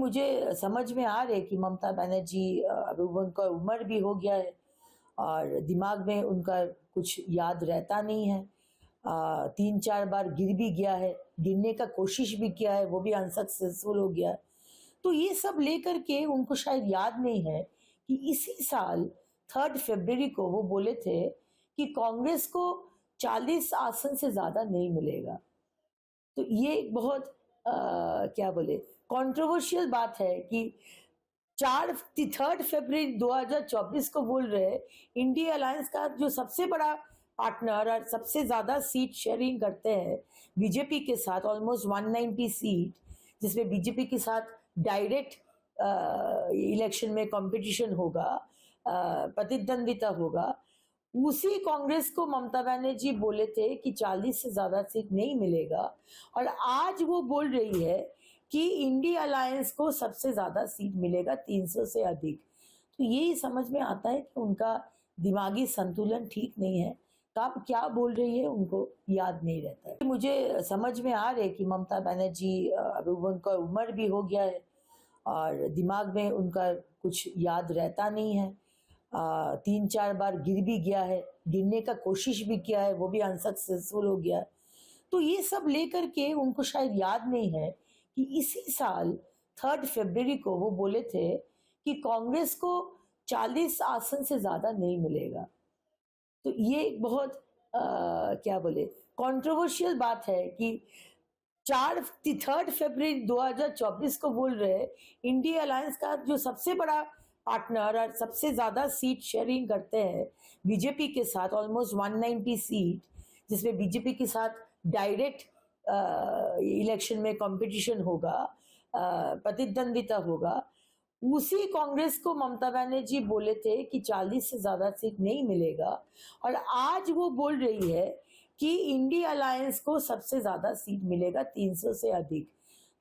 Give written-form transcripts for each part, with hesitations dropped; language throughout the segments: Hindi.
मुझे समझ में आ रहा है कि ममता बनर्जी अब उनका उम्र भी हो गया है और दिमाग में उनका कुछ याद रहता नहीं है। 3-4 बार गिर भी गया है, गिरने का कोशिश भी किया है, वो भी अनसक्सेसफुल हो गया। तो ये सब लेकर के उनको शायद याद नहीं है कि इसी साल 3 फरवरी को वो बोले थे कि कांग्रेस को 40 आसन से ज्यादा नहीं मिलेगा। तो ये एक बहुत क्या बोले कंट्रोवर्शियल बात है कि 3 फरवरी 2024 को बोल रहे इंडिया अलायंस का जो सबसे बड़ा पार्टनर और सबसे ज्यादा सीट शेयरिंग करते हैं बीजेपी के साथ, ऑलमोस्ट 190 सीट, जिसमें बीजेपी के साथ डायरेक्ट इलेक्शन में कंपटीशन होगा, प्रतिद्वंदिता होगा। उसी कांग्रेस को ममता बनर्जी बोले थे कि 40 से ज्यादा सीट नहीं मिलेगा और आज वो बोल रही है कि इंडिया अलायंस को सबसे ज्यादा सीट मिलेगा, 300 से अधिक। तो यही समझ में आता है कि उनका दिमागी संतुलन ठीक नहीं है। कब क्या बोल रही है उनको याद नहीं रहता है। मुझे समझ में आ रहा है कि ममता बनर्जी अब उनका उम्र भी हो गया है और दिमाग में उनका कुछ याद रहता नहीं है। 3-4 बार गिर भी गया है, गिरने का कोशिश भी किया है, वो भी अनसक्सेसफुल हो गया। तो ये सब लेकर के उनको शायद याद नहीं है कि इसी साल 3 फरवरी को वो बोले थे कि कांग्रेस को 40 आसन से ज्यादा नहीं मिलेगा। तो ये एक बहुत क्या बोले कंट्रोवर्शियल बात है कि 3 फरवरी 2024 को बोल रहे इंडिया अलायंस का जो सबसे बड़ा पार्टनर और सबसे ज्यादा सीट शेयरिंग करते हैं बीजेपी के साथ, ऑलमोस्ट 190 सीट, जिसमें बीजेपी के साथ डायरेक्ट इलेक्शन में कंपटीशन होगा, प्रतिद्वंदिता होगा। उसी कांग्रेस को ममता बनर्जी बोले थे कि 40 से ज्यादा सीट नहीं मिलेगा और आज वो बोल रही है कि इंडिया अलायंस को सबसे ज्यादा सीट मिलेगा, 300 से अधिक।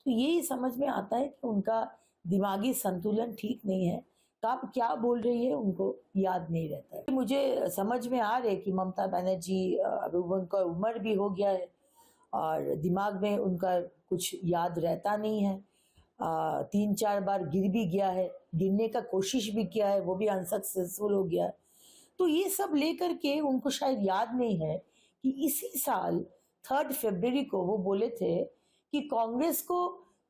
तो यही समझ में आता है कि उनका दिमागी संतुलन ठीक नहीं है। कब क्या बोल रही है उनको याद नहीं रहता है। मुझे समझ में आ रहा है कि ममता बनर्जी अब उनका उम्र भी हो गया है और दिमाग में उनका कुछ याद रहता नहीं है। 3-4 बार गिर भी गया है, गिरने का कोशिश भी किया है, वो भी अनसक्सेसफुल हो गया। तो ये सब लेकर के उनको शायद याद नहीं है कि इसी साल 3 फरवरी को वो बोले थे कि कांग्रेस को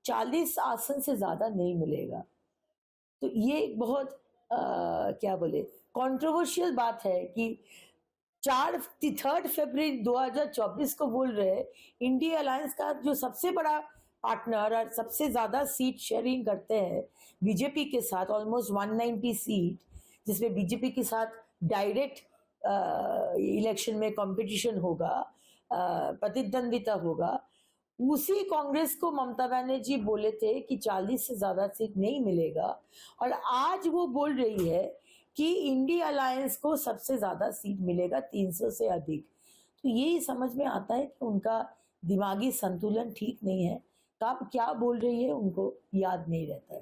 40 आसन से ज्यादा नहीं मिलेगा। तो ये एक बहुत क्या बोले कंट्रोवर्शियल बात है कि 3 फरवरी 2024 को बोल रहे इंडिया अलायंस का जो सबसे बड़ा पार्टनर और सबसे ज्यादा सीट शेयरिंग करते हैं बीजेपी के साथ, ऑलमोस्ट 190 सीट, जिसमें बीजेपी के साथ डायरेक्ट इलेक्शन में कंपटीशन होगा, प्रतिद्वंदिता होगा। उसी कांग्रेस को ममता बनर्जी बोले थे कि 40 से ज्यादा सीट नहीं मिलेगा और आज वो बोल रही है कि इंडिया अलायंस को सबसे ज्यादा सीट मिलेगा, 300 से अधिक। तो यही समझ में आता है कि उनका दिमागी संतुलन ठीक नहीं है। कब क्या बोल रही है उनको याद नहीं रहता है।